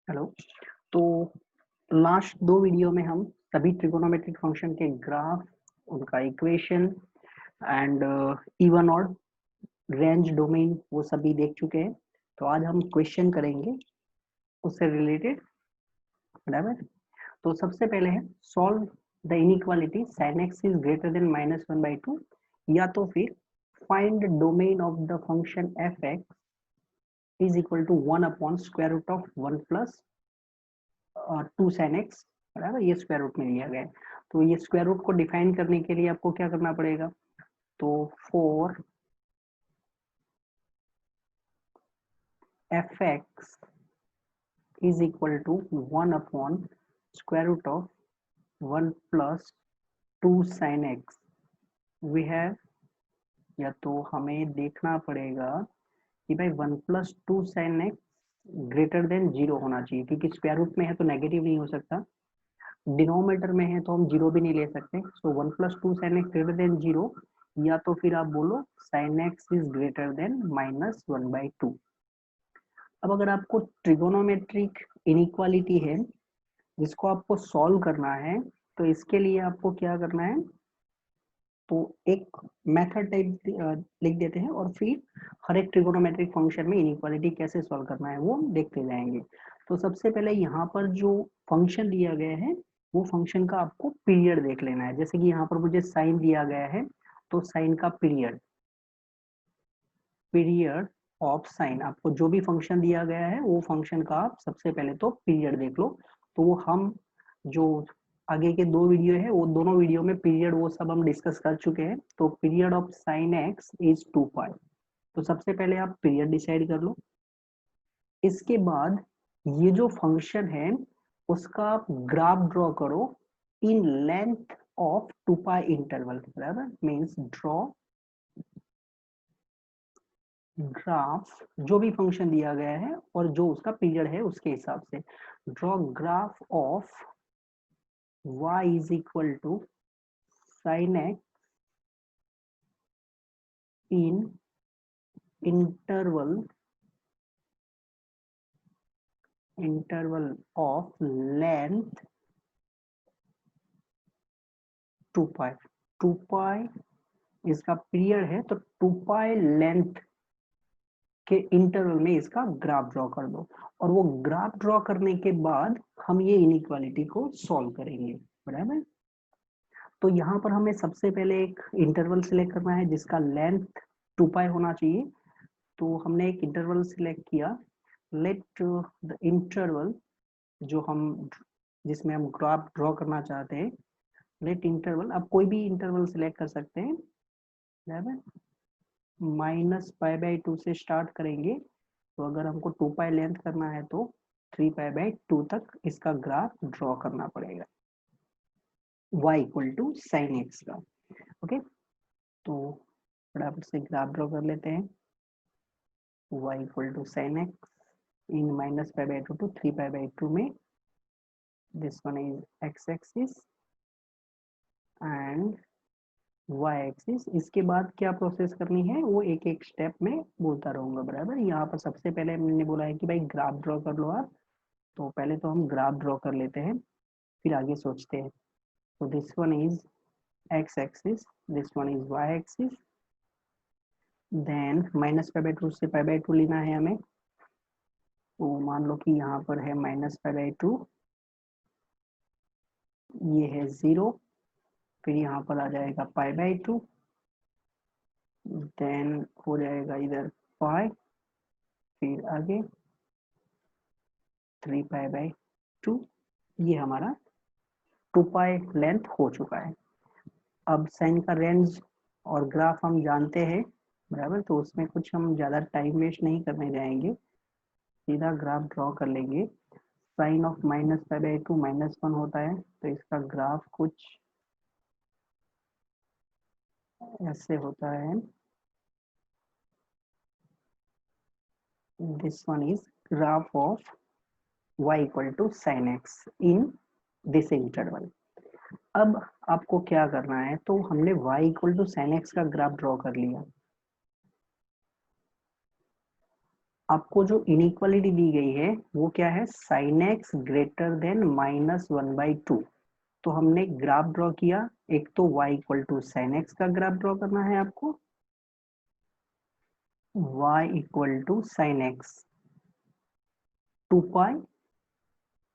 Hello. तो last दो video में हम सभी ट्रिगोनोमेट्रिक फंक्शन के ग्राफ, उनका equation and even odd range domain वो सभी देख चुके हैं। तो आज हम क्वेश्चन करेंगे उससे रिलेटेड, बराबर। तो सबसे पहले है solve the inequality sin x is greater than -1/2, या तो फिर find domain of the function f x is equal to 1/√1 plus 2 sin x, बराबर। ये स्क्वायर रूट में लिया गया है। तो ये स्क्वायर रूट को डिफाइन करने के लिए आपको क्या करना पड़ेगा, तो for f x is equal to 1/√1 plus 2 sin x we have, या तो हमें देखना पड़ेगा कि भाई 1 plus 2 sin x greater than 0 होना चाहिए, क्योंकि स्क्वायर रूट में है तो नेगेटिव नहीं हो सकता, डिनोमिनेटर में है तो हम जीरो भी नहीं ले सकते। सो 1 plus 2 sin x greater than 0, या तो फिर आप बोलो sin x is greater than -1/2। अब अगर आपको ट्रिगोनोमेट्रिक इनइक्वालिटी है जिसको आपको सॉल्व करना है, तो इसके लिए आपको क्या करना है, तो एक मेथड टाइप लिख देते हैं और फिर हर एक ट्रिगोनोमेट्रिक फंक्शन में इनइक्वालिटी कैसे सॉल्व करना है वो हम देखते जाएंगे। तो सबसे पहले यहाँ पर जो फंक्शन दिया गया है वो फंक्शन का आपको पीरियड देख लेना है। जैसे कि यहाँ पर मुझे साइन दिया गया है, तो साइन का पीरियड पीरियड ऑफ साइन, आपको जो भी फंक्शन दिया गया है वो फंक्शन का आप सबसे पहले तो पीरियड देख लो। तो वो हम जो आगे के दो वीडियो है वो दोनों वीडियो में पीरियड वो सब हम डिस्कस कर चुके हैं। तो period of sine x is 2π। तो सबसे पहले आप पीरियड डिसाइड कर लो। इसके बाद ये जो फंक्शन है उसका आप ग्राफ ड्रॉ करो इन लेंथ ऑफ 2π इंटरवल, बराबर। मींस ड्रॉ ग्राफ, जो भी फंक्शन दिया गया है और जो उसका पीरियड है उसके हिसाब से draw graph of y is equal to sine x in interval of length 2π। 2π इसका पीरियड है, तो 2π लेंथ के इंटरवल में इसका ग्राफ ड्रॉ कर दो। और वो ग्राफ ड्रॉ करने के बाद हम ये इनइक्वालिटी को सॉल्व करेंगे, बराबर। तो यहाँ पर हमें सबसे पहले एक इंटरवल सिलेक्ट करना है जिसका लेंथ 2π होना चाहिए। तो हमने एक इंटरवल सिलेक्ट किया। लेट द इंटरवल जो हम जिसमें हम ग्राफ ड्रॉ करना चाहते हैं, लेट इंटरवल, आप कोई भी इंटरवल सिलेक्ट कर सकते हैं, बराबर। -π/2 से स्टार्ट करेंगे। तो अगर हमको 2π लेंथ करना है तो 3π/2 तक इसका ग्राफ ड्रॉ करना पड़ेगा y equal to sine x का। ओके, तो फटाफट से ग्राफ ड्रॉ कर लेते हैं। y equal to sine x in -π/2 to 3π/2 में this one is x axis and y axis. इसके बाद क्या प्रोसेस करनी है वो एक एक स्टेप में बोलता रहूंगा, बराबर। यहाँ पर सबसे पहले मैंने बोला है कि भाई ग्राफ ड्रॉ कर लो आप, तो पहले तो हम ग्राफ ड्रॉ कर लेते हैं फिर आगे सोचते हैं। तो this one is x axis, this one is y axis, then -π/2 से π/2 लेना है हमें। तो मान लो कि यहाँ पर है -π/2, ये है 0, फिर यहाँ पर आ जाएगा π/2, देन हो जाएगा इधर पाई, फिर आगे 3π/2। ये हमारा 2π लेंथ हो चुका है। अब साइन का रेंज और ग्राफ हम जानते हैं, बराबर। तो उसमें कुछ हम ज़्यादा टाइम वेस्ट नहीं करने जाएंगे, सीधा ग्राफ ड्रॉ कर लेंगे। साइन ऑफ -π/2 -1 होता है, तो इसका ग्राफ कुछ ऐसे होता है। This one is graph of y equal to sine x in this interval. अब आपको क्या करना है, तो हमने y equal to sine x का ग्राफ ड्रॉ कर लिया। आपको जो इनइक्वालिटी दी गई है वो क्या है, साइन एक्स ग्रेटर देन -1/2। तो हमने ग्राफ ड्रॉ किया, एक तो y equal to sine x का ग्राफ ड्रॉ करना है आपको, y equal to sine x 2 pi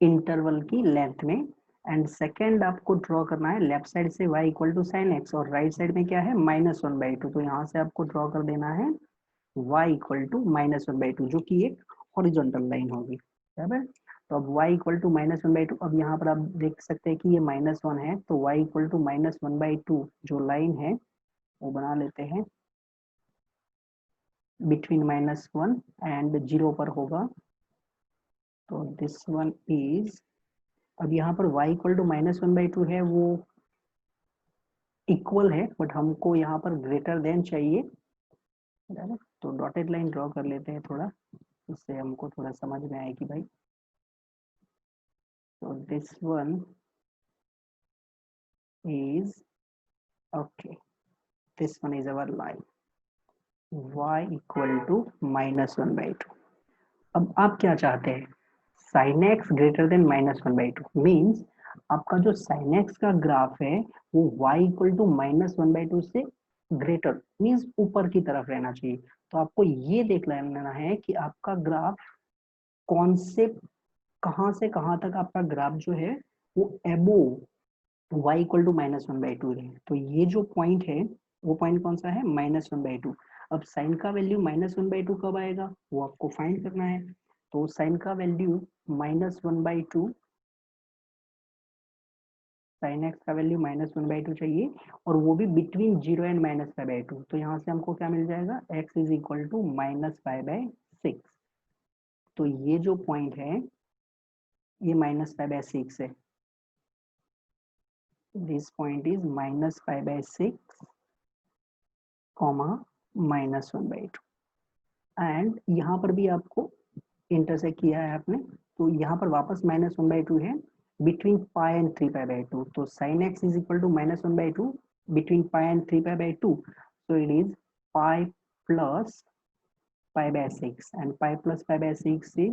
interval की लेंथ में, एंड सेकेंड आपको ड्रॉ करना है लेफ्ट साइड से y equal to sine x, और राइट साइड में क्या है -1/2। तो यहाँ से आपको ड्रॉ कर देना है y इक्वल टू -1/2, जो कि एक हॉरिजॉन्टल लाइन होगी, बराबर। तो अब y इक्वल टू -1/2, अब यहाँ पर आप देख सकते हैं कि ये -1 है, तो y इक्वल टू -1/2 जो लाइन है वो बना लेते हैं बिटवीन -1 एंड 0 पर होगा। तो दिस वन इज, अब यहाँ पर y इक्वल टू -1/2 है, वो इक्वल है, बट हमको यहाँ पर ग्रेटर देन चाहिए, बराबर। तो डॉटेड लाइन ड्रॉ कर लेते हैं थोड़ा, इससे हमको थोड़ा समझ में आए कि भाई, तो this one is okay, this one is our line y equal to -1/2। अब आप क्या चाहते हैं, sin x greater than -1/2 means आपका जो sin x का ग्राफ है वो y इक्वल टू -1/2 से ग्रेटर मीन्स ऊपर की तरफ रहना चाहिए। तो आपको ये देख लेना है कि आपका ग्राफ कौन से, कहाँ से कहाँ तक आपका ग्राफ जो है वो एबोव y इक्वल टू -1/2 है। तो ये जो पॉइंट है वो पॉइंट कौन सा है, -1/2। अब साइन का वैल्यू -1/2 कब आएगा वो आपको फाइंड करना है। तो साइन का वैल्यू -1/2, साइन एक्स का वैल्यू -1/2 चाहिए, और वो भी बिटवीन 0 एंड -π/2। तो यहाँ से हमको क्या मिल जाएगा, x इज इक्वल टू -π/6। तो ये जो पॉइंट है ये -π/6 है, दिस पॉइंट इज -π/6, -1/2, एंड यहाँ पर भी आपको इंटरसेक्ट किया है आपने, तो यहाँ पर वापस -1/2 है बिटवीन पाई एंड 3π/2। तो sin x is equal to -1/2 between pi and 3π/2, so it is pi plus π/6 and pi plus π/6 is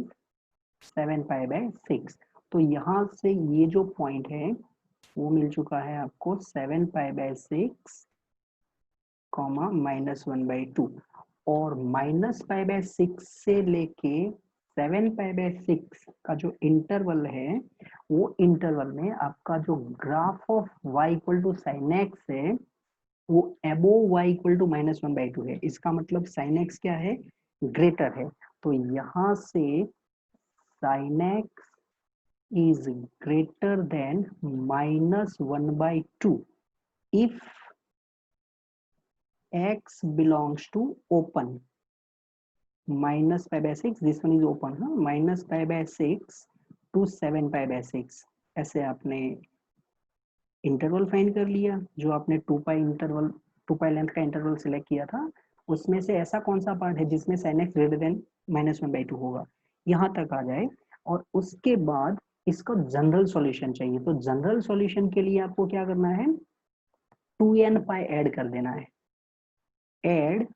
7π/6। तो यहाँ से ये जो पॉइंट है वो मिल चुका है आपको 7π/6 -1/2, और -π/6 से लेके 7π/6 का जो इंटरवल है वो इंटरवल में आपका जो graph of y equal to sine x है वो एबोव y इक्वल टू -1/2 है। इसका मतलब साइन एक्स क्या है, ग्रेटर है। तो यहाँ से sine x is greater than -1/2 if x belongs to open, -π/6, this one is open, -π/6 to 7π/6। ऐसे आपने इंटरवल फाइंड कर लिया, जो आपने 2 पाई इंटरवल, 2 पाई लेंथ का इंटरवल सिलेक्ट किया था, उसमें से ऐसा कौन सा पार्ट है जिसमें sin x ग्रेटर देन -1/2 होगा, यहाँ तक आ जाए। और उसके बाद इसका जनरल सॉल्यूशन चाहिए, तो जनरल सॉल्यूशन के लिए आपको क्या करना है, 2n पाई ऐड कर देना है, ऐड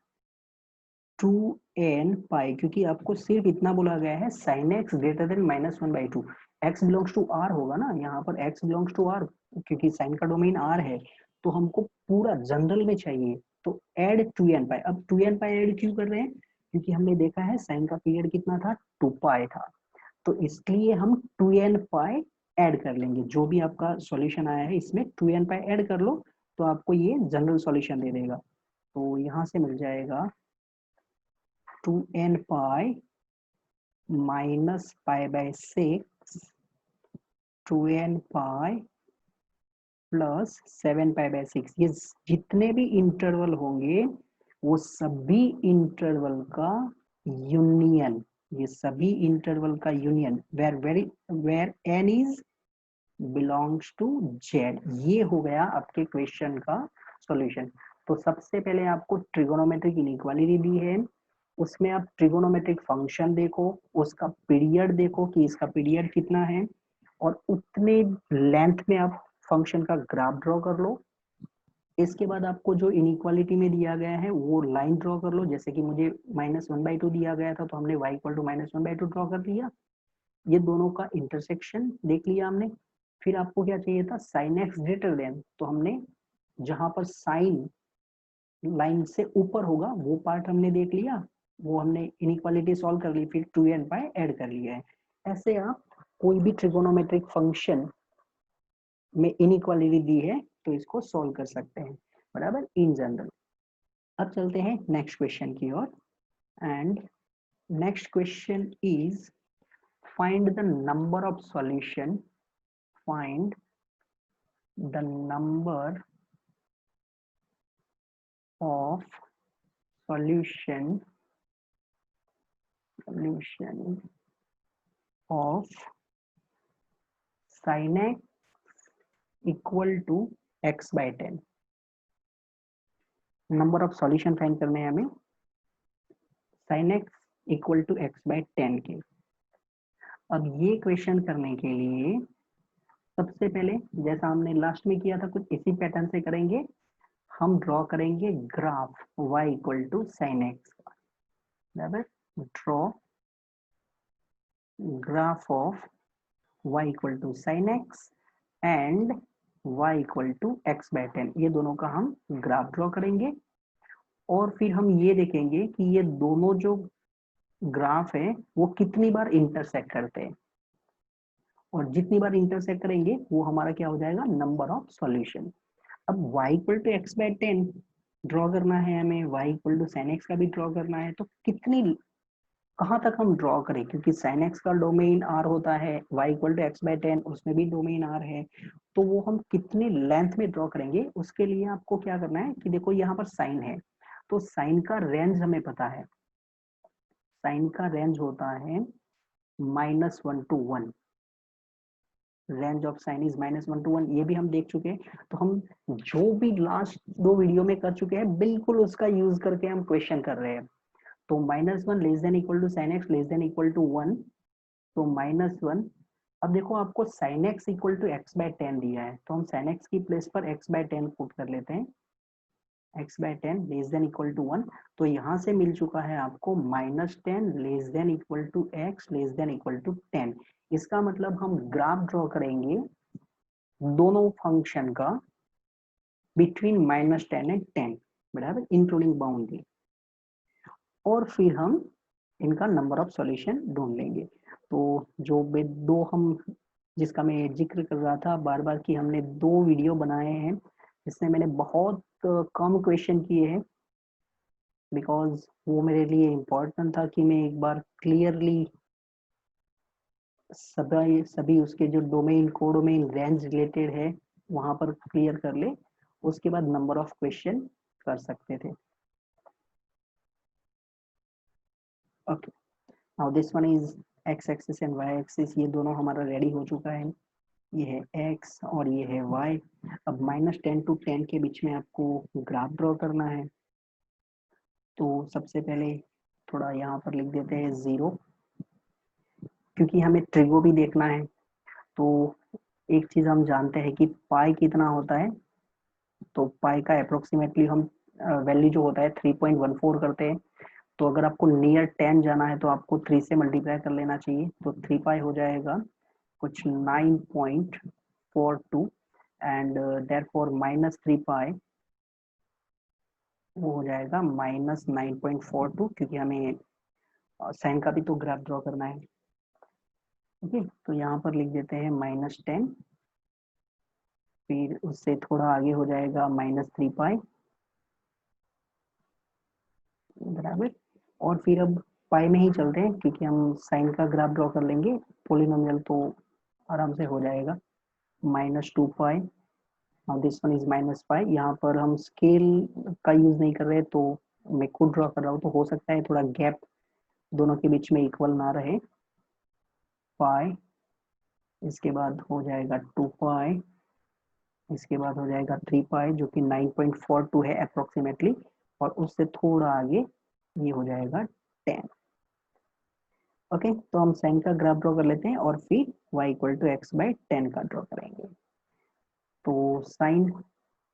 2n पाई, क्योंकि आपको सिर्फ इतना बोला गया है sin x greater than -1/2। x belongs to r होगा ना, यहाँ पर x बिलोंग्स टू r, क्योंकि साइन का डोमेन r है, तो हमको पूरा जनरल में चाहिए। तो ऐड 2n पाई, अब 2n पाई ऐड क्यों कर रहे हैं, क्योंकि हमने देखा है साइन का पीरियड कितना था, 2 पाई था, तो इसलिए हम 2n पाई ऐड कर लेंगे। जो भी आपका सॉल्यूशन आया है इसमें 2n पाई ऐड कर लो, तो आपको ये जनरल सॉल्यूशन दे देगा। तो यहाँ से मिल जाएगा 2n पाई -π/6, 2n पाई प्लस 7π/6। ये जितने भी इंटरवल होंगे वो सभी इंटरवल का यूनियन, ये सभी इंटरवल का union, where n is belongs to z, ये हो गया आपके क्वेश्चन का सॉल्यूशन। तो सबसे पहले आपको ट्रिगोनोमेट्रिक इनइक्वालिटी दी है, उसमें आप ट्रिगोनोमेट्रिक फंक्शन देखो, उसका पीरियड देखो कि इसका पीरियड कितना है, और उतने लेंथ में आप फंक्शन का ग्राफ ड्रॉ कर लो, इसके बाद आपको जो इनइक्वालिटी में दिया गया है वो लाइन ड्रॉ कर लो, जैसे कि मुझे -1/2 दिया गया था तो हमने y = -1/2 ड्रॉ कर दिया। ये दोनों का इंटरसेक्शन देख लिया हमने। फिर आपको क्या चाहिए था, sin x ग्रेटर देन, तो हमने जहां पर साइन लाइन से ऊपर होगा वो पार्ट हमने देख लिया, वो हमने इनइक्वालिटी सॉल्व कर ली, फिर 2n बाय ऐड कर लिया है। ऐसे आप कोई भी ट्रिगोनोमेट्रिक फंक्शन में इनइक्वालिटी दी है तो इसको सॉल्व कर सकते हैं, बराबर, इन जनरल। अब चलते हैं नेक्स्ट क्वेश्चन की ओर, and next question is find the number of solution, find the number of solution of sin x equal to x/10। Number of solution find करने हैं हमें sin x equal to x/10 के। अब ये question करने के लिए सबसे पहले जैसा हमने लास्ट में किया था कुछ इसी पैटर्न से करेंगे, हम ड्रॉ करेंगे graph y equal to sin x का, बराबर। Draw graph of y equal to sin x and y equal to x/10, ये दोनों का हम ग्राफ ड्रॉ करेंगे। और फिर हम ये देखेंगे कि ये दोनों जो ग्राफ है वो कितनी बार इंटरसेक्ट करते हैं, और जितनी बार इंटरसेक्ट करेंगे वो हमारा क्या हो जाएगा, नंबर ऑफ सॉल्यूशन। अब y equal to x/10 draw करना है हमें, y equal to sin x का भी ड्रॉ करना है, तो कितनी कहाँ तक हम ड्रॉ करें, क्योंकि sin x का डोमेन r होता है, y इक्वल टू x/10 उसमें भी डोमेन r है, तो वो हम कितनी लेंथ में ड्रॉ करेंगे, उसके लिए आपको क्या करना है कि देखो यहाँ पर साइन है, तो साइन का रेंज हमें पता है, साइन का रेंज होता है -1 to 1, range of sine is -1 to 1, ये भी हम देख चुके हैं। तो हम जो भी लास्ट 2 वीडियो में कर चुके हैं बिल्कुल उसका यूज करके हम क्वेश्चन कर रहे हैं। तो -1 less than equal to sine x less than equal to 1, तो -1। अब देखो आपको sign x equal to x/10 दिया है, तो हम साइन एक्स की प्लेस पर x/10 पुट कर लेते हैं, x/10 less than equal to 1। तो यहाँ से मिल चुका है आपको -10 less than equal to x less than equal to 10। इसका मतलब हम ग्राफ ड्रॉ करेंगे दोनों फंक्शन का बिटवीन -10 एंड 10, बराबर, इंक्लूडिंग बाउंड्री, और फिर हम इनका नंबर ऑफ सॉल्यूशन ढूंढ लेंगे। तो जो दो हम जिसका मैं जिक्र कर रहा था बार बार कि हमने 2 वीडियो बनाए हैं जिसमें मैंने बहुत कम क्वेश्चन किए हैं, बिकॉज वो मेरे लिए इम्पोर्टेंट था कि मैं एक बार क्लियरली सभी उसके जो डोमेन कोडोमेन रेंज रिलेटेड है वहां पर क्लियर कर ले, उसके बाद नंबर ऑफ क्वेश्चन कर सकते थे। Okay, now this one is x axis and y axis, ये दोनों हमारा रेडी हो चुका है, ये है x और ये है y। अब -10 to 10 के बीच में आपको ग्राफ ड्रॉ करना है, तो सबसे पहले थोड़ा यहाँ पर लिख देते हैं 0, क्योंकि हमें ट्रिगो भी देखना है। तो एक चीज हम जानते हैं कि पाई कितना होता है, तो पाई का अप्रोक्सीमेटली हम वैल्यू जो होता है 3.14 करते हैं। तो अगर आपको नियर 10 जाना है तो आपको 3 से मल्टीप्लाई कर लेना चाहिए, तो 3 पाई हो जाएगा कुछ 9.42, एंड देयरफॉर -3 पाई वो हो जाएगा -9.42, क्योंकि हमें साइन का भी तो ग्राफ ड्रॉ करना है। ओके, तो यहाँ पर लिख देते हैं -10, फिर उससे थोड़ा आगे हो जाएगा -3 पाई, बराबर। और फिर अब पाई में ही चलते हैं क्योंकि हम साइन का ग्राफ ड्रॉ कर लेंगे, पोलिनोमियल तो आराम से हो जाएगा। -2 पाई, नाउ दिस वन इज -पाई। यहाँ पर हम स्केल का यूज नहीं कर रहे, तो मैं खुद ड्रॉ कर रहा हूँ, तो हो सकता है थोड़ा गैप दोनों के बीच में इक्वल ना रहे। पाई, इसके बाद हो जाएगा 2 पाई, इसके बाद हो जाएगा 3 पाई जो कि 9.42 है अप्रोक्सीमेटली, और उससे थोड़ा आगे ये हो जाएगा 10। ओके, तो हम साइन का ग्राफ ड्रॉ कर लेते हैं और फिर y इक्वल टू x/10 का ड्रॉ करेंगे। तो साइन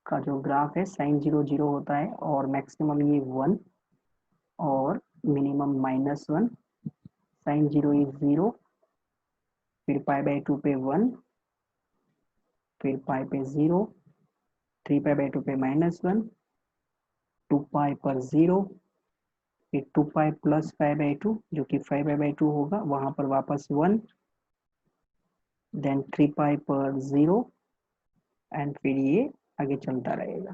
का जो ग्राफ है साइन 0 0 होता है और मैक्सिमम ये 1 और मिनिमम -1, साइन 0 इज 0, फिर π/2 पे 1, फिर पाई पे 0, 3π/2 पे -1, 2π पर 0, फिर 2π प्लस π/2 जो कि 5π/2 होगा, वहां पर वापस 1, देन 3π पर 0 एंड फिर ये आगे चलता रहेगा।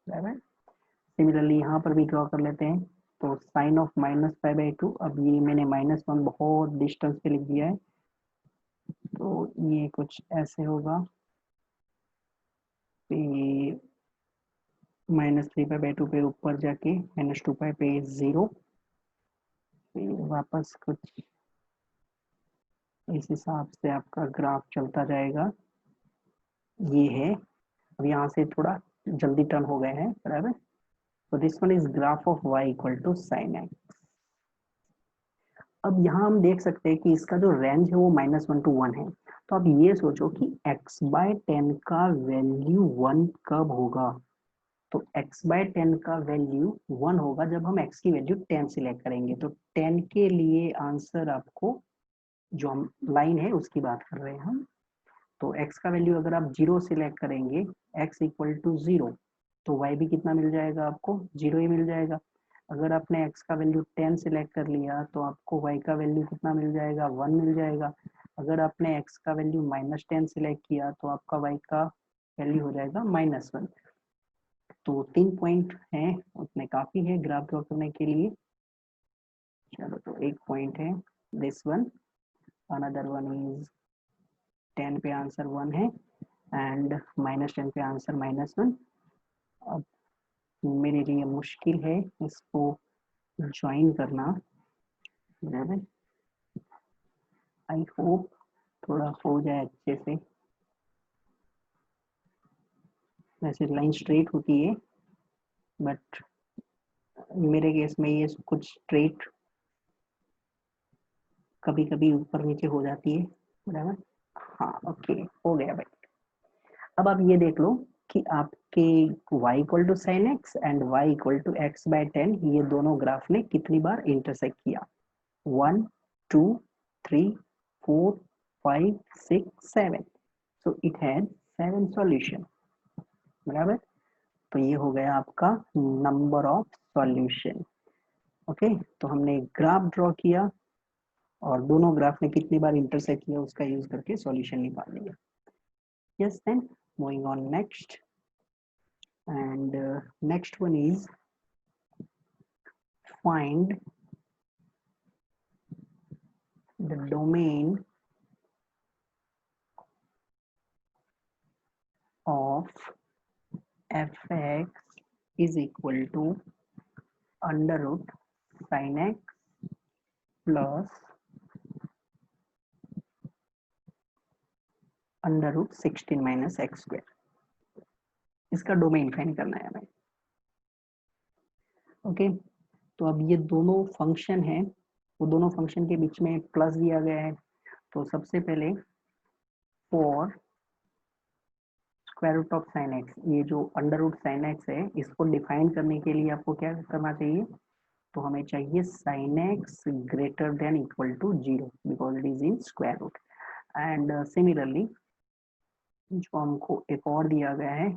बराबर। सिमिलरली यहाँ पर भी ड्रॉ कर लेते हैं। तो साइन ऑफ -π/2, अब ये मैंने -1 बहुत डिस्टेंस पे लिख दिया है, तो ये कुछ ऐसे होगा, फिर -3π/2 पे ऊपर जाके -2π पे 0, फिर वापस कुछ इस हिसाब से आपका ग्राफ चलता जाएगा। ये है, अब यहाँ से थोड़ा जल्दी टर्न हो गए हैं। बराबर। तो this one is graph of y equal to sine x. अब यहाँ हम देख सकते हैं कि इसका जो रेंज है वो -1 to 1 है। तो अब ये सोचो कि x/10 का वैल्यू 1 कब होगा। तो x/10 का वैल्यू 1 होगा जब हम x की वैल्यू 10 सिलेक्ट करेंगे। तो 10 के लिए आंसर आपको, जो हम लाइन है उसकी बात कर रहे हैं हम, तो x का वैल्यू अगर आप 0 सिलेक्ट करेंगे, x इक्वल टू 0, तो y भी कितना मिल जाएगा आपको, 0 ही मिल जाएगा। अगर आपने x का वैल्यू 10 सिलेक्ट कर लिया तो आपको y का वैल्यू कितना मिल जाएगा, 1 मिल जाएगा। अगर आपने x का वैल्यू -10 सिलेक्ट किया तो आपका y का वैल्यू हो जाएगा -1। तो 3 पॉइंट हैं, उतने काफी है ग्राफ ड्रॉ करने के लिए। चलो, तो एक पॉइंट है this one, another one is 10 पे आंसर 1 है एंड -10 पे आंसर -1। अब मेरे लिए मुश्किल है इसको ज्वाइन करना। आई होप थोड़ा हो जाए अच्छे से। वैसे लाइन स्ट्रेट होती है बट मेरे केस में ये कुछ स्ट्रेट कभी कभी ऊपर नीचे हो जाती है। बराबर। हाँ, ओके, हो गया भाई। अब आप ये देख लो कि आपके y equal to sine x and y equal to x/10 ये दोनों ग्राफ ने कितनी बार इंटरसेक्ट किया। 1 2 3 4 5 6 7, सो इट हैड 7 सॉल्यूशन। बराबर। तो ये हो गया आपका नंबर ऑफ सॉल्यूशन। ओके, तो हमने ग्राफ ड्रॉ किया और दोनों ग्राफ ने कितनी बार इंटरसेक्ट किया उसका यूज करके सॉल्यूशन निकाल लिया। Yes, then moving on next, and next one is find the domain of fx is equal to under root sin x plus under root 16 minus x square। इसका domain find करना है हमें। Okay, तो अब ये दोनों फंक्शन है, वो दोनों फंक्शन के बीच में प्लस दिया गया है। तो सबसे पहले for square root of sine x, ये जो अंडर रूट साइन एक्स है इसको डिफाइन करने के लिए आपको क्या करना चाहिए, तो हमें चाहिए sine x greater than equal to 0 because it is in square root. And similarly जो हमको एक और दिया गया है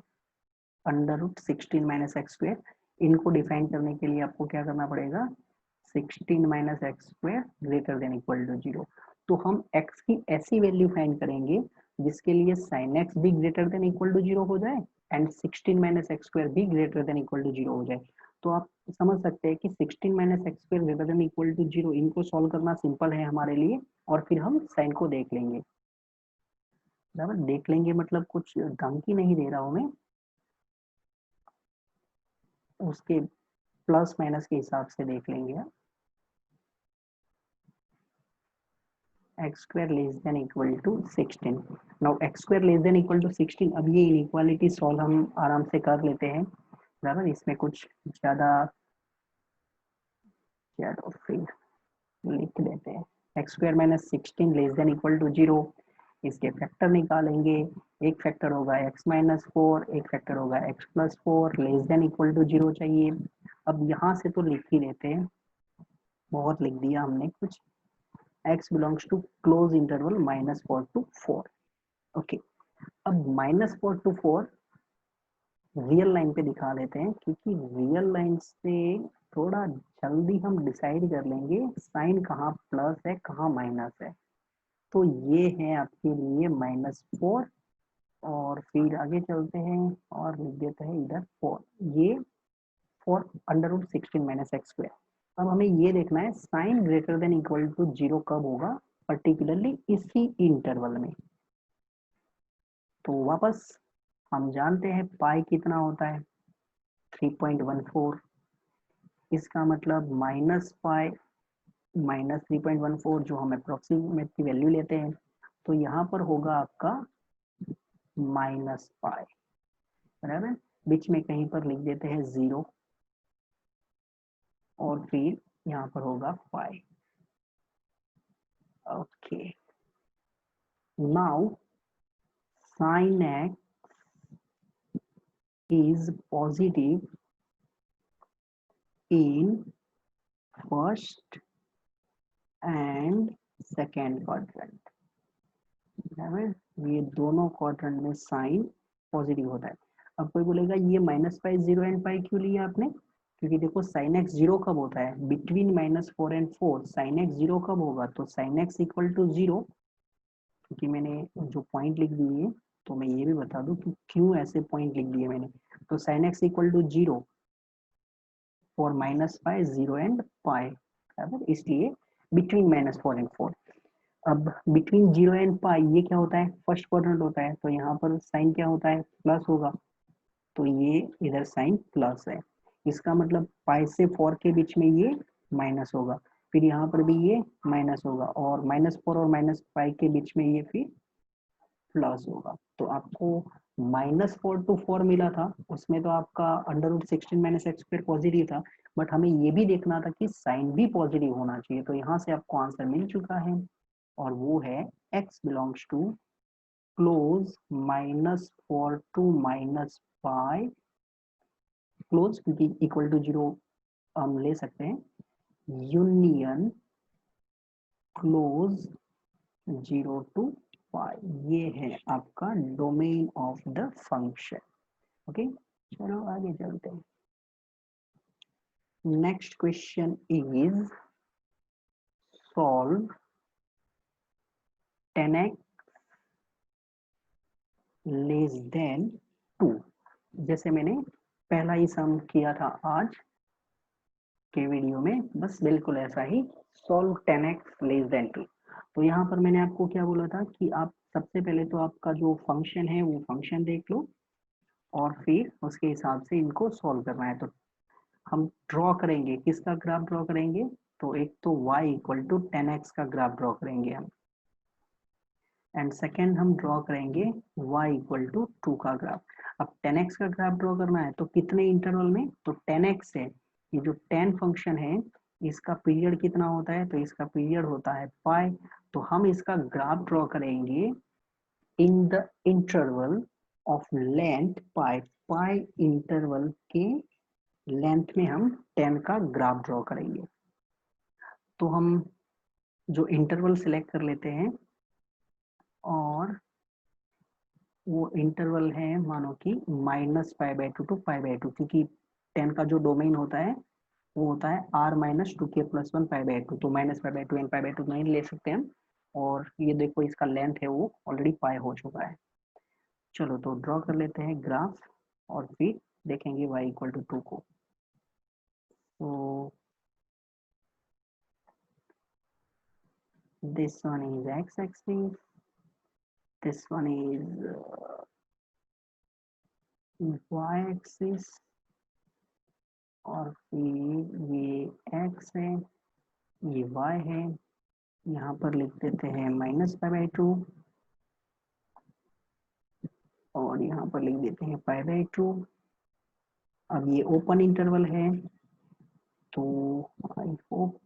under root 16 minus x square, इनको डिफाइन करने के लिए आपको क्या करना पड़ेगा, 16 minus x square greater than equal to 0। तो हम x की ऐसी वैल्यू फाइंड करेंगे जिसके लिए साइन एक्स भी ग्रेटर देन इक्वल टू 0 हो जाए एंड 16 माइनस एक्स स्क्वायर भी ग्रेटर देन इक्वल टू 0 हो जाए। तो आप समझ सकते हैं कि 16 minus x square greater than equal to 0 इनको सॉल्व करना सिंपल है हमारे लिए, और फिर हम साइन को देख लेंगे। बराबर, देख लेंगे मतलब कुछ धमकी नहीं दे रहा हूं मैं, उसके प्लस माइनस के हिसाब से देख लेंगे। x square less than equal to 16। now x square less than equal to 16, अब ये इनइक्वालिटी सॉल्व हम आराम से कर लेते हैं। बराबर, इसमें कुछ ज्यादा फिर लिख देते हैं। x square minus 16 less than equal to 0, इसके फैक्टर निकालेंगे। एक फैक्टर होगा x-4, एक फैक्टर होगा x+4, less than equal to 0 चाहिए। अब यहाँ से तो लिख ही लेते हैं, बहुत लिख दिया हमने कुछ। x belongs to close interval -4 to 4। Okay, अब -4 to 4 रियल लाइन पे दिखा लेते हैं, क्योंकि रियल लाइन से थोड़ा जल्दी हम डिसाइड कर लेंगे साइन कहाँ प्लस है कहाँ माइनस है। तो ये है आपके लिए -4, और फिर आगे चलते हैं और लिख देते हैं इधर 4। ये 4√16 - x²। अब हमें ये देखना है sine greater than equal to 0 कब होगा, पर्टिकुलरली इसी इंटरवल में। तो वापस हम जानते हैं पाई कितना होता है 3.14। इसका मतलब -पाई -3.14 जो हम अप्रोक्सीमेट की वैल्यू लेते हैं, तो यहाँ पर होगा आपका -पाई, बराबर। बीच में कहीं पर लिख देते हैं 0, और फिर यहाँ पर होगा pi. Okay, now sin x is positive in first and second quadrant, ये दोनों क्वाड्रेंट में साइन पॉजिटिव होता है। अब कोई बोलेगा ये -पाई 0 एंड पाई क्यों लिया आपने, क्योंकि देखो साइन एक्स 0 कब होता है, बिटवीन -4 and 4 साइन एक्स 0 कब होगा, तो साइन एक्स इक्वल टू 0। क्योंकि मैंने जो पॉइंट लिख दिए, तो मैं ये भी बता दूं कि क्यों ऐसे पॉइंट लिख दिए मैंने। तो sine x equal to 0 for -pi 0 and pi, बराबर, इसलिए बिटवीन -4 and 4। अब बिटवीन 0 एंड पाई ये क्या होता है, फर्स्ट क्वाड्रेंट होता है, तो यहाँ पर साइन क्या होता है, प्लस होगा, तो ये इधर साइन प्लस है। इसका मतलब पाई से 4 के बीच में ये माइनस होगा, फिर यहाँ पर भी ये माइनस होगा, और -4 और -पाई के बीच में ये फिर प्लस होगा। तो आपको -4 to 4 मिला था, उसमें तो आपका √16 - x² पॉजिटिव था, बट हमें ये भी देखना था कि साइन भी पॉजिटिव होना चाहिए। तो यहाँ से आपको आंसर मिल चुका है, और वो है x belongs to close -4 to -pi, close क्योंकि इक्वल टू 0 हम ले सकते हैं, यूनियन क्लोज 0 to पाई, ये है आपका domain of the function. Okay, चलो आगे चलते हैं। Next question is solve 10x less than 2। जैसे मैंने पहला ही सम किया था आज के वीडियो में, बस बिल्कुल ऐसा ही, सॉल्व 10x लेस देन 2। तो यहाँ पर मैंने आपको क्या बोला था कि आप सबसे पहले तो आपका जो फंक्शन है वो फंक्शन देख लो, और फिर उसके हिसाब से इनको सॉल्व करना है। तो हम ड्रॉ करेंगे, किसका ग्राफ ड्रॉ करेंगे, तो एक तो y इक्वल टू 10x का ग्राफ ड्रॉ करेंगे हम, एंड सेकेंड हम ड्रॉ करेंगे y इक्वल टू 2 का ग्राफ। अब 10x का ग्राफ ड्रॉ करना है तो कितने इंटरवल में, तो 10x है, ये जो 10 फंक्शन है इसका पीरियड कितना होता है, तो इसका पीरियड होता है पाई। तो हम इसका ग्राफ ड्रॉ करेंगे in the interval of length pi, pi interval के लेंथ में हम 10 का ग्राफ ड्रॉ करेंगे। तो हम जो इंटरवल सिलेक्ट कर लेते हैं, और वो इंटरवल है मानो कि -π/2 to π/2, क्योंकि 10 का जो डोमेन होता है वो होता है r-2k+1 π/2, तो -π/2 एंड π/2 नहीं ले सकते हम। और ये देखो इसका लेंथ है वो ऑलरेडी पाई हो चुका है। चलो तो ड्रॉ कर लेते हैं ग्राफ, और फिर देखेंगे y इक्वल टू 2 को। तो this one is x-axis, this one is y-axis, और फिर ये x है, ये y है, यहाँ पर लिख देते हैं -π/2, और यहाँ पर लिख देते हैं π/2। अब ये ओपन इंटरवल है, तो आई होप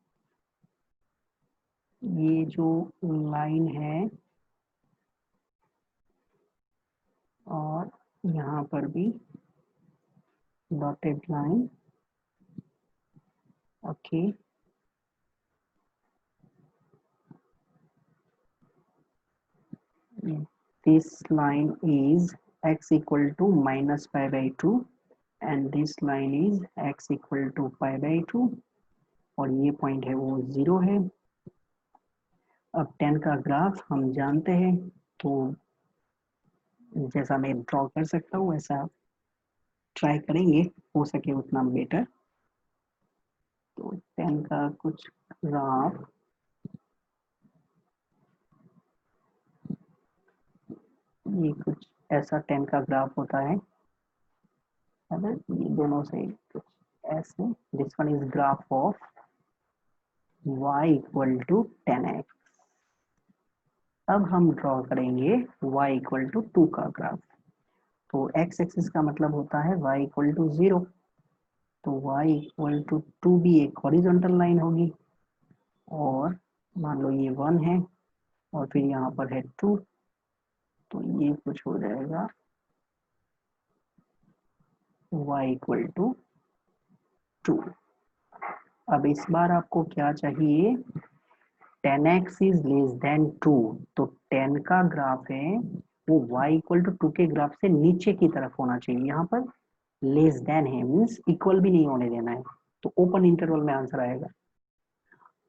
ये जो लाइन है यहाँ पर भी dotted line. Okay, this line is x equal to minus pi by 2 and this line is x equal to pi by 2 और ये पॉइंट है वो 0 है। अब 10 का ग्राफ हम जानते हैं, तो जैसा मैं ड्रॉ कर सकता हूँ वैसा ट्राई करेंगे, हो सके उतना बेटर। तो 10 का कुछ ग्राफ ये कुछ ऐसा 10 का ग्राफ होता है, अगर ये दोनों से कुछ ऐसे, this one is graph of y equal to 10x। अब हम ड्रॉ करेंगे y इक्वल टू 2 का ग्राफ। तो x एक्सिस का मतलब होता है y इक्वल टू 0, तो y इक्वल टू 2 भी एक हॉरिजॉन्टल लाइन होगी, और मान लो ये 1 है और फिर यहाँ पर है 2, तो ये कुछ हो जाएगा y इक्वल टू 2। अब इस बार आपको क्या चाहिए, 10x इज लेस देन 2, तो 10 का ग्राफ है वो y इक्वल टू 2 के ग्राफ से नीचे की तरफ होना चाहिए। यहाँ पर लेस देन है, मीन्स इक्वल भी नहीं होने देना है, तो ओपन इंटरवल में आंसर आएगा।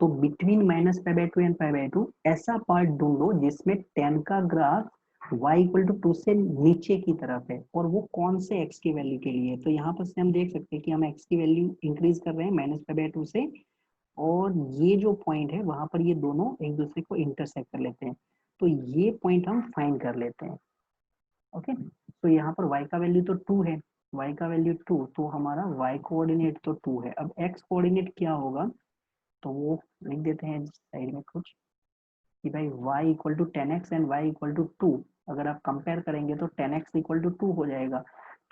तो between minus pi by 2 and pi by 2 ऐसा पार्ट ढूंढो जिसमें 10 का ग्राफ y इक्वल टू 2 से नीचे की तरफ है, और वो कौन से x की वैल्यू के लिए है। तो यहाँ पर से हम देख सकते हैं कि हम x की वैल्यू इंक्रीज कर रहे हैं माइनस पाई बाई 2 से, और ये जो पॉइंट है वहां पर ये दोनों एक दूसरे को इंटरसेक्ट कर लेते हैं, तो ये पॉइंट हम फाइंड कर लेते हैं। ओके, तो यहाँ पर y का वैल्यू तो 2 है, y का वैल्यू 2, तो हमारा y कोऑर्डिनेट तो 2 है। अब x कोऑर्डिनेट क्या होगा, तो वो लिख देते हैं साइड में कुछ, कि भाई y equal to 10x and y equal to 2, अगर आप कंपेयर करेंगे तो 10x इक्वल टू 2 हो जाएगा,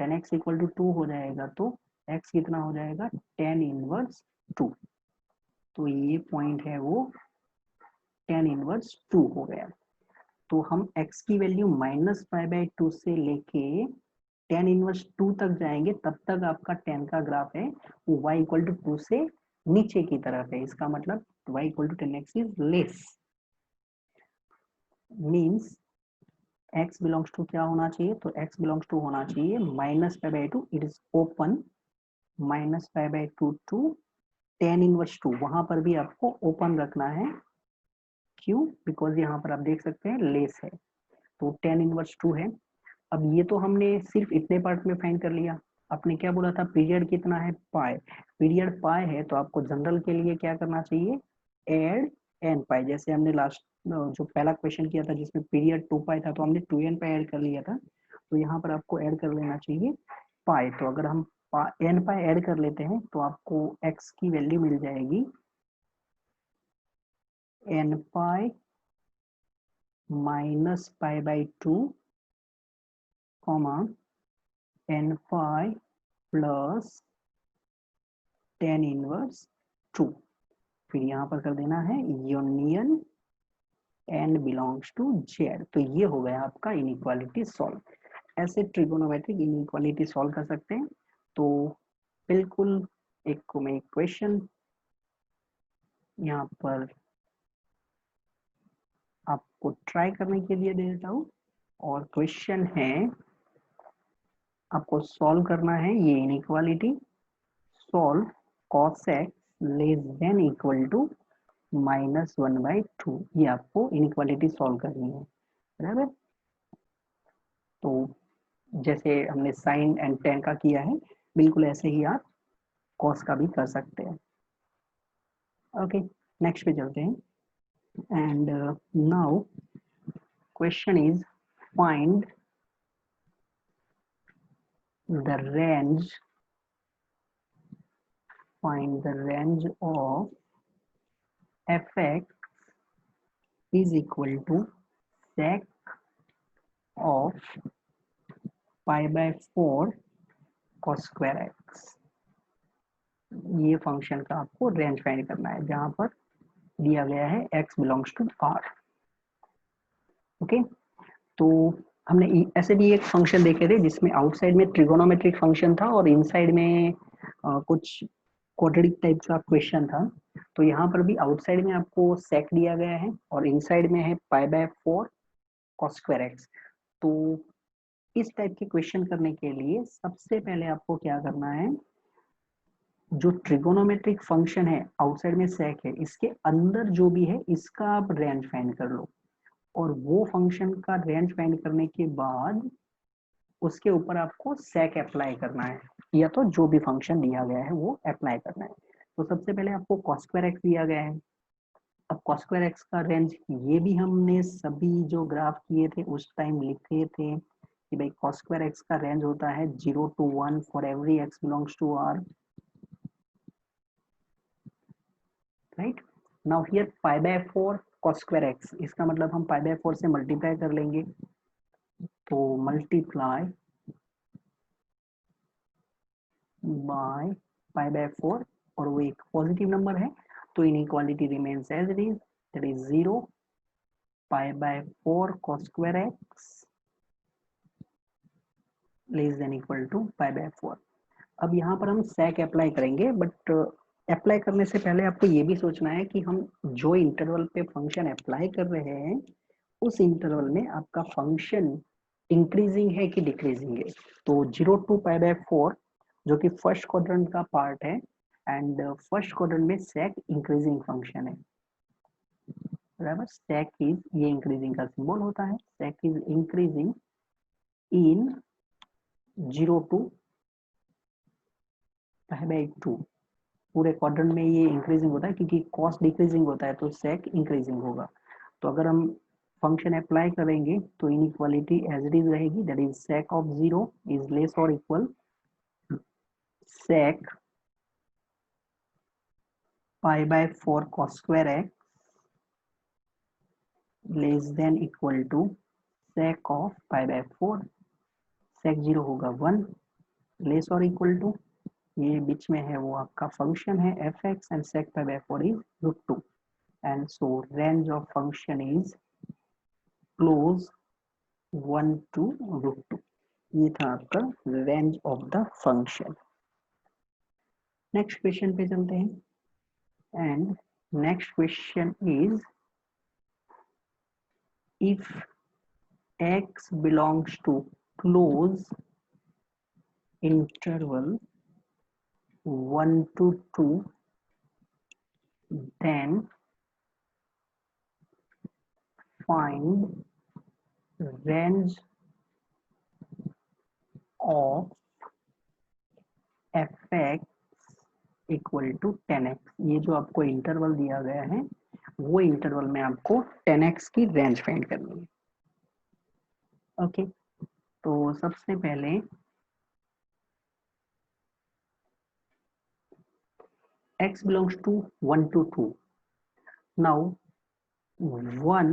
10x इक्वल टू 2 हो जाएगा, तो x कितना हो जाएगा 10 इनवर्स 2, तो ये पॉइंट है वो 10 इनवर्स 2 हो गया। तो हम x की वैल्यू माइनस पाई बाई 2 से लेके 10 इनवर्स 2 तक जाएंगे, तब तक आपका 10 का ग्राफ है वो y इक्वल टू 2 से नीचे की तरफ है। इसका मतलब y equal to 10x is less, means x belongs to क्या होना चाहिए, तो x बिलोंग्स टू होना चाहिए minus pi by 2, it is open minus pi by 2 to 10 inverse 2, वहां पर भी आपको ओपन रखना है। क्यों, बिकॉज यहाँ पर आप देख सकते हैं लेस है, तो 10 इनवर्स 2 है। अब ये तो हमने सिर्फ इतने पार्ट में फाइंड कर लिया। आपने क्या बोला था, पीरियड कितना है, पाई, पीरियड पाई है, तो आपको जनरल के लिए क्या करना चाहिए, एड एन पाई, जैसे हमने लास्ट जो पहला क्वेश्चन किया था जिसमें पीरियड 2 पाई था, तो हमने 2n पाई ऐड कर लिया था, तो यहाँ पर आपको ऐड कर लेना चाहिए पाई। तो अगर हम एन पाई ऐड कर लेते हैं तो आपको x की वैल्यू मिल जाएगी n pi minus pi by 2 comma n pi plus 10 inverse 2, फिर यहाँ पर कर देना है union n belongs to z, तो ये हो गया आपका इनइक्वालिटी सॉल्व। ऐसे ट्रिगोनोमेट्रिक इनइक्वालिटी सॉल्व कर सकते हैं। तो बिल्कुल एक मैं क्वेश्चन यहाँ पर आपको ट्राई करने के लिए दे देता हूँ, और क्वेश्चन है आपको सॉल्व करना है ये inequality, solve cos x less than equal to minus 1/2, ये आपको इनइक्वालिटी सॉल्व करनी है, बराबर। तो जैसे हमने साइन एंड टेन का किया है, बिल्कुल ऐसे ही आप कॉस का भी कर सकते हैं। ओके, नेक्स्ट पे चलते हैं। And now question is find the range, find the range of fx is equal to sec of pi by 4 cos square x। ये फंक्शन का आपको रेंज फाइंड करना है, जहां पर दिया गया है x belongs to r। Okay, तो हमने ऐसे भी एक फंक्शन देखे थे जिसमें आउटसाइड में ट्रिगोनोमेट्रिक फंक्शन था और इनसाइड में कुछ क्वाड्रेटिक टाइप का क्वेश्चन था। तो यहाँ पर भी आउटसाइड में आपको सेक दिया गया है और इनसाइड में है π/4 cos स्क्वायर एक्स। तो इस टाइप के क्वेश्चन करने के लिए सबसे पहले आपको क्या करना है, जो ट्रिगोनोमेट्रिक फंक्शन है आउटसाइड में सेक है, इसके अंदर जो भी है इसका आप रेंज फाइंड कर लो और वो फंक्शन का रेंज फाइंड करने के बाद उसके ऊपर आपको सेक अप्लाई करना है या तो जो भी फंक्शन दिया गया है वो अप्लाई करना है। तो सबसे पहले आपको cos स्क्वायर एक्स दिया गया है। अब cos स्क्वायर एक्स का रेंज ये भी हमने सभी जो ग्राफ किए थे उस टाइम लिखे थे कि भाई cos स्क्वायर एक्स का रेंज होता है 0 to 1 for every x belongs to R, right. Now here π/4 cos square x, इसका मतलब हम π/4 से मल्टीप्लाई कर लेंगे। तो मल्टीप्लाई बाय π/4 और वो एक पॉजिटिव नंबर है तो inequality remains as it is, that is 0 π/4 cos square x less than equal to π/4। अब यहाँ पर हम सेक अप्लाई करेंगे, बट अप्लाई करने से पहले आपको ये भी सोचना है कि हम जो इंटरवल पे फंक्शन अप्लाई कर रहे हैं उस इंटरवल में आपका फंक्शन इंक्रीजिंग है कि डिक्रीजिंग है। तो 0 to π/4 जो कि फर्स्ट क्वाड्रेंट का पार्ट है एंड फर्स्ट क्वाड्रेंट में सेक इंक्रीजिंग फंक्शन है, बराबर। सेक इज, ये इंक्रीजिंग का सिंबल होता है, सेक इज इंक्रीजिंग इन 0 to π/2। पूरे क्वाड्रेंट में ये इंक्रीजिंग होता है क्योंकि कॉस्ट डिक्रीजिंग होता है तो सेक इंक्रीजिंग होगा। तो अगर हम फंक्शन अप्लाई करेंगे तो इनइक्वालिटी एज इट इज रहेगी, that is sec of 0 is less और equal sec π/4 cos square x less than equal to sec of π/4, sec 0 होगा 1 लेस और इक्वल टू, ये बीच में है वो आपका फंक्शन है F x and sec π/4 is √2 and so range of function is close 1 to √2। ये था आपका range of the function. Next question पे चलते हैं and next question is if x belongs to close interval 1 to 2 then find range of fx equal to 10x। ये जो आपको interval दिया गया है वो इंटरवल में आपको 10x की रेंज फाइंड करनी है। ओके, तो सबसे पहले x belongs to 1 to 2। now 1,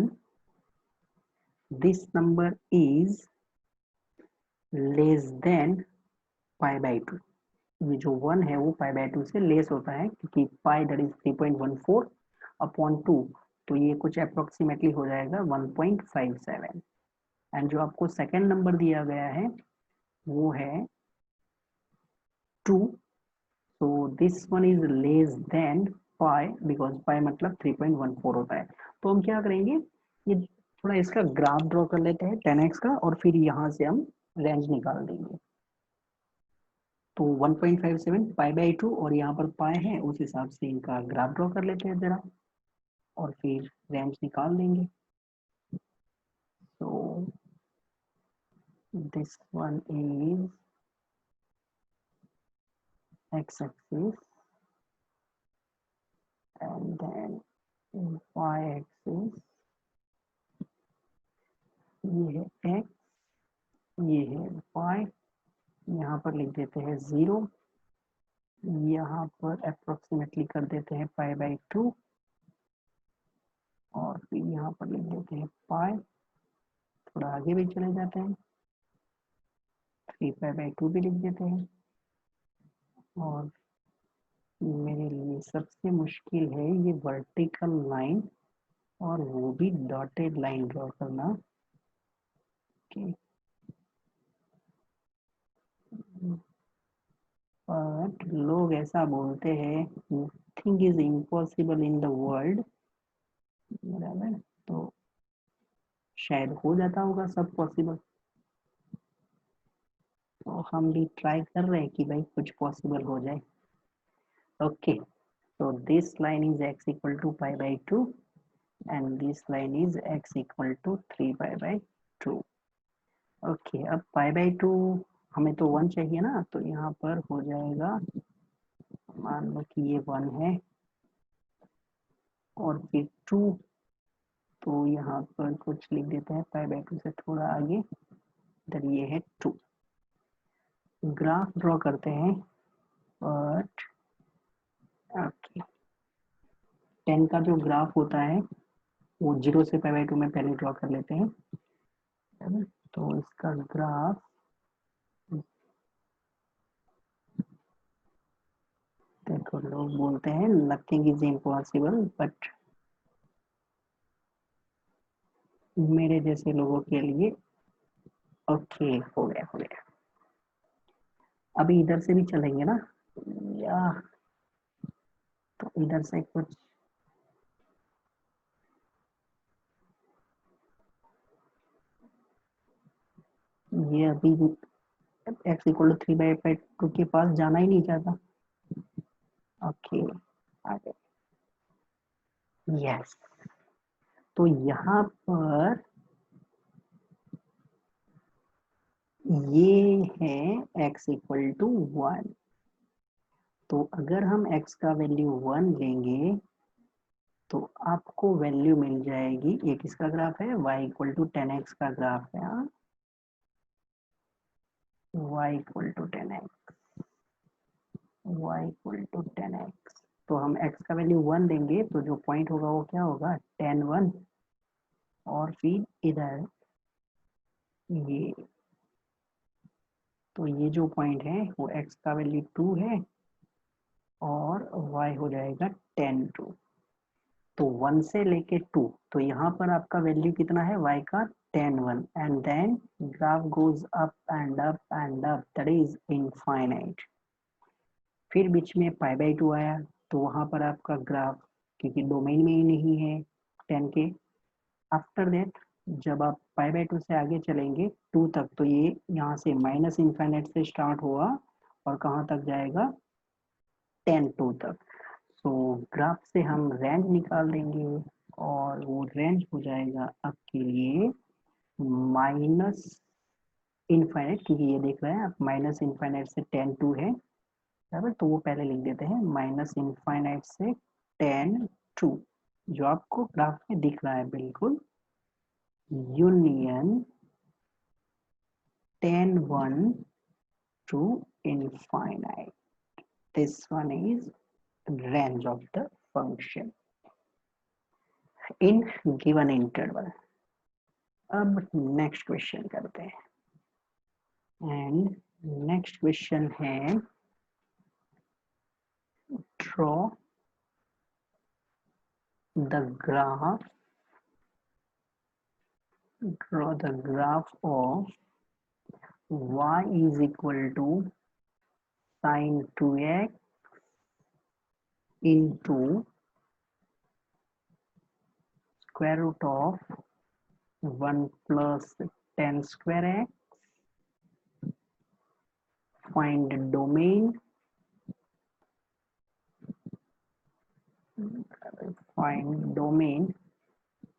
this number is less than π/2। ये जो 1 है वो π/2 से लेस होता है क्योंकि पाई दैट इज 3.14 अपॉन 2, तो ये कुछ अप्रोक्सीमेटली हो जाएगा 1.57। एंड जो आपको सेकेंड नंबर दिया गया है वो है 2, so this one is less than pi because pi मतलब 3.14 होता है। तो हम क्या करेंगे, ये थोड़ा इसका ग्राफ ड्रॉ कर लेते हैं 10x का और फिर यहाँ से हम रेंज निकाल देंगे। तो 1.57 π/2 और यहाँ पर पाई है, उस हिसाब से इनका ग्राफ ड्रॉ कर लेते हैं जरा और फिर रेंज निकाल देंगे। तो this one is x axis and then y axis, ये है x, ये है y, यहाँ पर लिख देते हैं 0, यहाँ पर अप्रोक्सीमेटली कर देते हैं π/2 और फिर यहाँ पर लिख देते हैं पाई, थोड़ा आगे भी चले जाते हैं 3π/2 भी लिख देते हैं। और मेरे लिए सबसे मुश्किल है ये वर्टिकल लाइन और वो भी डॉटेड लाइन ड्रॉ करना ओके, बट लोग ऐसा बोलते हैं nothing is impossible in the world, बराबर, तो शायद हो जाता होगा सब पॉसिबल। तो हम भी ट्राई कर रहे हैं कि भाई कुछ पॉसिबल हो जाए। Okay, so this line is x equal to pi by 2 and this line is x equal to 3 pi by 2। Okay, अब pi by 2 हमें तो 1 चाहिए ना, तो यहाँ पर हो जाएगा, मान लो कि ये 1 है और फिर 2, तो यहाँ पर कुछ लिख देते हैं pi by 2 से थोड़ा आगे, इधर ये है 2। ग्राफ ड्रॉ करते हैं, बट ओके, 10 का जो ग्राफ होता है वो 0 से pi by 2 में पहले ड्रॉ कर लेते हैं, तो इसका ग्राफ देखो, लोग बोलते हैं नथिंग इज इम्पॉसिबल, बट मेरे जैसे लोगों के लिए ओके, हो गया हो गया। अभी इधर से भी चलेंगे ना, या तो इधर से कुछ ये अभी x इक्वल टू 3 बाई 2 के पास जाना ही नहीं चाहता। ओके, आगे, यस, तो यहाँ पर ये है x इक्वल टू 1, तो अगर हम x का वैल्यू 1 लेंगे तो आपको वैल्यू मिल जाएगी, ये किसका ग्राफ है, y इक्वल टू 10x का ग्राफ है, y equal to 10x, y equal to 10x, तो हम x का वैल्यू 1 देंगे तो जो पॉइंट होगा वो क्या होगा, 10 1, और फिर इधर ये, तो ये जो पॉइंट है वो x का वैल्यू 2 है और y हो जाएगा 10 2, तो 1 से लेके 2, तो यहाँ पर आपका वैल्यू कितना है y का 10 1, and then graph goes up and up and up, that is infinite. फिर बीच में पाई बाई 2 आया, तो वहां पर आपका ग्राफ क्योंकि डोमेन में ही नहीं है 10 के, आफ्टर दैट जब आप पाई बाई 2 से आगे चलेंगे 2 तक, तो ये यहाँ से माइनस इनफाइनाइट से स्टार्ट हुआ और कहाँ तक जाएगा, 10 2 तक। सो ग्राफ से हम रेंज निकाल देंगे और वो रेंज हो जाएगा आपके लिए माइनस इनफाइनाइट, क्योंकि ये देख रहे हैं आप माइनस इनफाइनाइट से 10 2 है, बराबर, तो वो पहले लिख देते हैं माइनस इनफाइनाइट से 10 2, जो आपको ग्राफ में दिख रहा है बिल्कुल, union 10 1 to infinite. This one is range of the function in given interval. अब नेक्स्ट क्वेश्चन करते हैं, एंड नेक्स्ट क्वेश्चन है draw the graph of y is equal to sin 2x into square root of 1 plus 10 square x, find domain,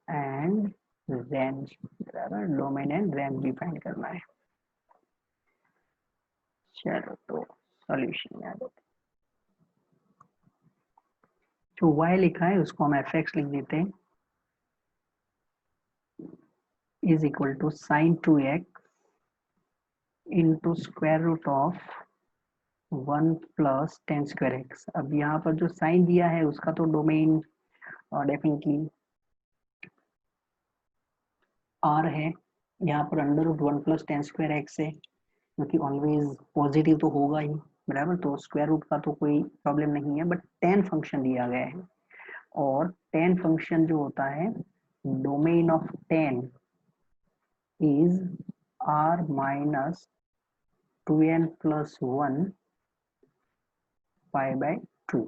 and range, बराबर, domain and range भी find करना है। चलो तो सॉल्यूशन में आ जाते, जो y लिखा है उसको हम fx लिख देते हैं, is equal to sine 2x into square root of 1 plus 10 square x. अब यहाँ पर जो साइन दिया है उसका तो डोमेन डेफिनेटली r है, यहाँ पर under root 1 plus 10 square x है, क्योंकि ऑलवेज पॉजिटिव तो होगा ही, बराबर, तो स्क्वायर रूट का तो कोई प्रॉब्लम नहीं है, बट tan फंक्शन दिया गया है, और tan फंक्शन जो होता है, domain of tan is r minus 2n plus 1 pi by 2।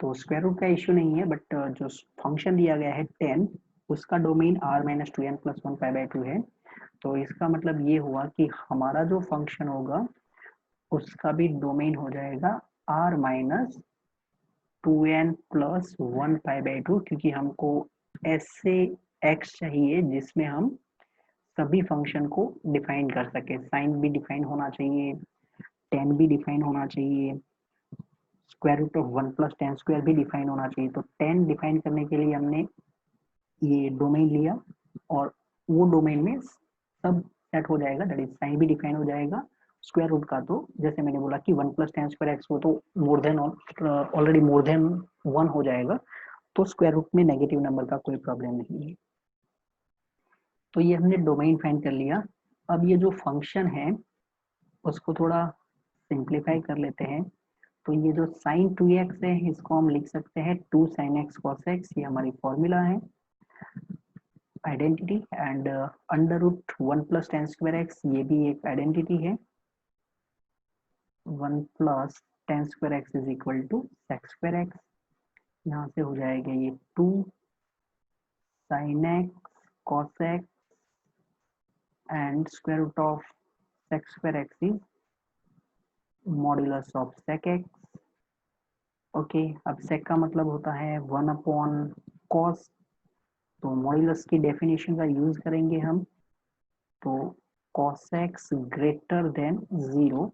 तो स्क्वायर रूट का इश्यू नहीं है, बट जो फंक्शन दिया गया है 10, उसका domain r minus 2n plus 1 pi by 2 है। तो इसका मतलब ये हुआ कि हमारा जो फंक्शन होगा उसका भी डोमेन हो जाएगा r minus 2n plus 1 pi by 2, क्योंकि हमको ऐसे x चाहिए जिसमें हम सभी फंक्शन को डिफाइन कर सके। साइन भी डिफाइन होना चाहिए, टेन भी डिफाइन होना चाहिए, square root of 1 plus ten square भी डिफाइन होना चाहिए। तो 10 डिफाइन करने के लिए हमने ये डोमेन लिया, और वो डोमेन में सब सेट हो जाएगा, दैट इज साइन भी डिफाइन हो जाएगा। स्क्वायर रूट का तो जैसे मैंने बोला कि 1 प्लस टेन स्क्वायर एक्स, वो तो more than already more than 1 हो जाएगा, तो स्क्वायर रूट में नेगेटिव नंबर का कोई प्रॉब्लम नहीं है। तो ये हमने डोमेन फाइंड कर लिया। अब ये जो फंक्शन है उसको थोड़ा सिंप्लीफाई कर लेते हैं। तो ये जो साइन 2x है इसको हम लिख सकते हैं 2 sin x cos x, ये हमारी फॉर्मूला है, identity. And under root 1 plus ten square x, ये भी एक आइडेंटिटी है। 1 plus ten square x is equal to sec square x. यहाँ से हो जाएगा ये 2 sin x cos x and square root of sec square x is modulus of sec x. Okay, अब सेक का मतलब होता है 1 अपॉन कॉस, तो मॉड्यूलस की डेफिनेशन का यूज करेंगे हम। तो cos x ग्रेटर देन 0,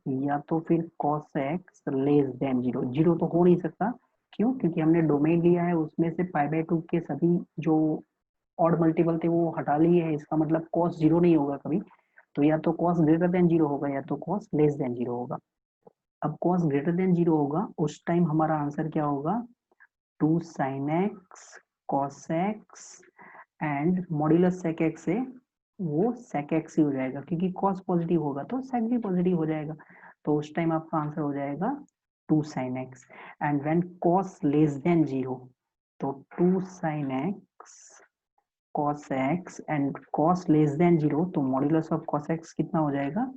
या तो फिर cos x लेस देन 0। 0 तो हो नहीं सकता, क्यों? क्योंकि हमने डोमेन लिया है, उसमें से पाई बाय 2 के सभी जो ऑड मल्टीपल थे वो हटा लिए हैं, इसका मतलब cos 0 नहीं होगा कभी। तो या तो cos ग्रेटर देन 0 होगा, या तो cos लेस देन 0 होगा। अब cos ग्रेटर देन 0 होगा, उस टाइम हमारा आंसर क्या होगा? 2 sin x cos x and modulus sec x से वो sec x ही हो जाएगा, क्योंकि cos पॉजिटिव होगा तो sec भी पॉजिटिव हो जाएगा। तो उस टाइम आपका आंसर हो जाएगा 2 sin x। And when cos less than 0, तो 2 sin x cos x and cos less than 0, तो मॉड्यूलस ऑफ cos x कितना हो जाएगा?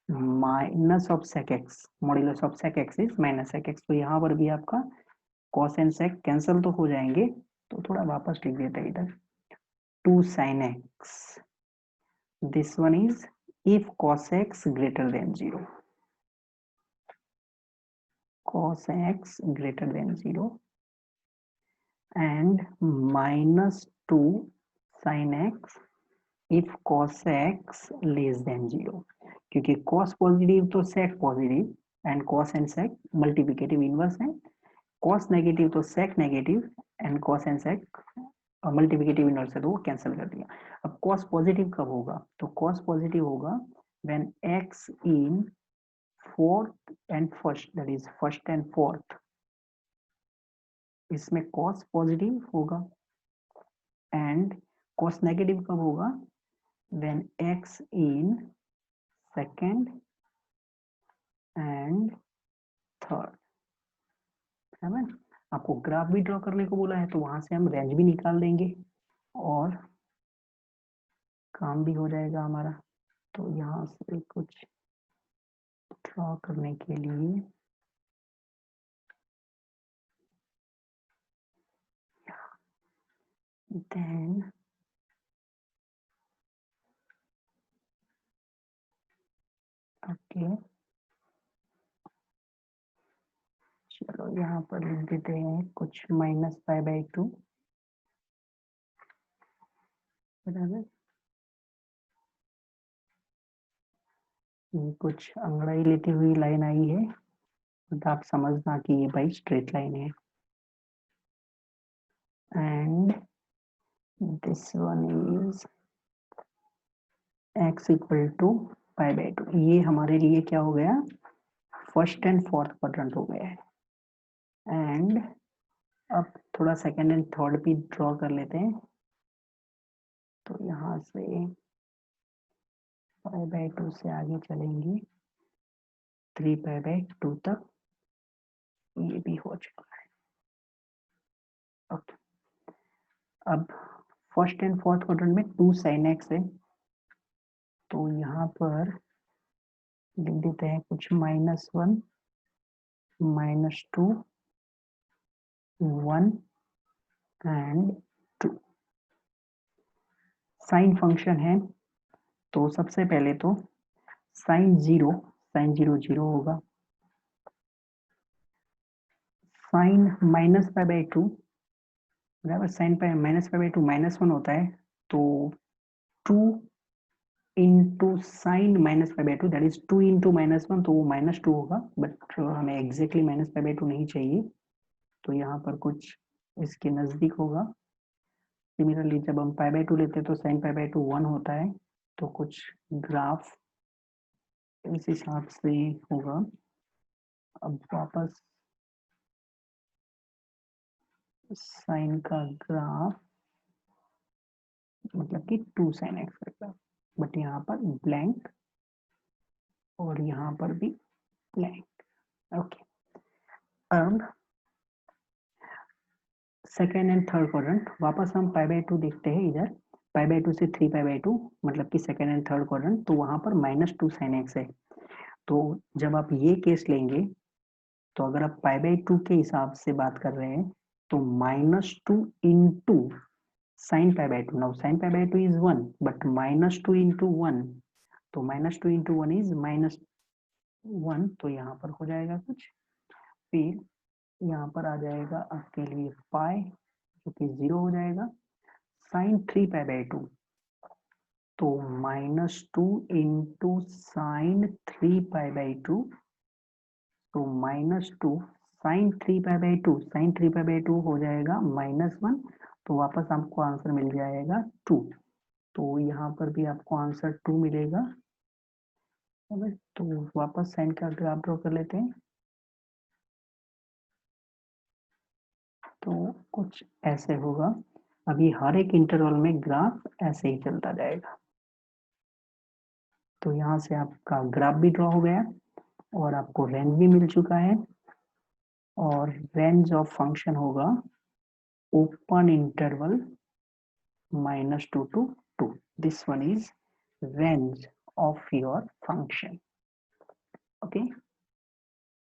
Minus of sec x। Modulus of sec x is minus sec x। तो यहाँ पर भी आपका cos एंड sec कैंसिल तो हो जाएंगे, तो थोड़ा वापस लिख देते हैं इधर 2 sin x। This one is if cos x greater than 0. Cos x greater than 0 and minus 2 sin x if cos x less than 0. क्योंकि cos पॉजिटिव तो sec positive, and cos and sec multiplicative inverse है। cos negative तो sec negative, and cos and sec multiplicative inverse है, तो वो cancel कर दिया। अब cos पॉजिटिव कब होगा? तो cos पॉजिटिव होगा when x in fourth and first, that is first and fourth, इसमें cos पॉजिटिव होगा। एंड cos नेगेटिव कब होगा? when x in second and third, है ना? आपको ग्राफ भी ड्रॉ करने को बोला है, तो वहां से हम रेंज भी निकाल देंगे और काम भी हो जाएगा हमारा। तो यहाँ से कुछ ड्रॉ करने के लिए देन ओके, चलो यहाँ पर लिख देते हैं कुछ माइनस पाई बाय 2, बराबर। ये कुछ अंगड़ाई लेती हुई लाइन आई है, तो आप समझना कि ये भाई स्ट्रेट लाइन है। And this one is x equal to pi by 2। ये हमारे लिए क्या हो गया? फर्स्ट एंड फोर्थ क्वाड्रेंट हो गया है। एंड अब थोड़ा सेकंड एंड थर्ड भी ड्रॉ कर लेते हैं। तो यहाँ से पाई बाय 2 से आगे चलेंगे 3 पाई बाय 2 तक, ये भी हो चुका है। ओके, अब फर्स्ट एंड फोर्थ क्वाड्रेंट में 2 sin x है, तो यहाँ पर लिख देते हैं कुछ -1 -2 1 एंड 2। साइन फंक्शन है, तो सबसे पहले तो साइन जीरो 0 होगा, साइन -π/2 बराबर साइन -π/2 -1 होता है, तो 2 into sine -π/2 that is 2 into -1, तो वो -2 होगा, बट हमें एग्जैक्टली -π/2 नहीं चाहिए, तो यहाँ पर कुछ इसके नजदीक होगा। सिमिलरली जब हम π/2 लेते हैं तो साइन π/2 1 होता है, तो कुछ ग्राफ इस हिसाब से होगा। अब वापस साइन का ग्राफ मतलब कि 2 sin x का ग्राफ, बट यहाँ पर ब्लैंक और यहाँ पर भी ब्लैंक। ओके, अब सेकेंड एंड थर्ड क्वाड्रेंट वापस हम π/2 देखते हैं। इधर π/2 से 3π/2 मतलब कि सेकेंड एंड थर्ड क्वाड्रेंट, तो वहां पर -2 sin x है। तो जब आप ये केस लेंगे, तो अगर आप π/2 के हिसाब से बात कर रहे हैं, तो -2 into sine π/2, now sine π/2 is 1 but -2 into 1, तो -2 इंटू 1 इज -1, तो यहाँ पर हो जाएगा कुछ, फिर यहाँ पर आ जाएगा आपके लिए पाई जो कि 0 हो जाएगा, साइन 3π/2, तो -2 इंटू साइन 3π/2, तो -2 साइन 3π/2, साइन 3π/2 हो जाएगा -1, तो वापस आपको आंसर मिल जाएगा 2, तो यहाँ पर भी आपको आंसर 2 मिलेगा। तो वापस साइन का ग्राफ ड्रॉ कर लेते हैं, तो कुछ ऐसे होगा। अभी हर एक इंटरवल में ग्राफ ऐसे ही चलता जाएगा। तो यहाँ से आपका ग्राफ भी ड्रॉ हो गया और आपको रेंज भी मिल चुका है, और रेंज ऑफ फंक्शन होगा open interval -2 to 2. This one is range of your function. Okay.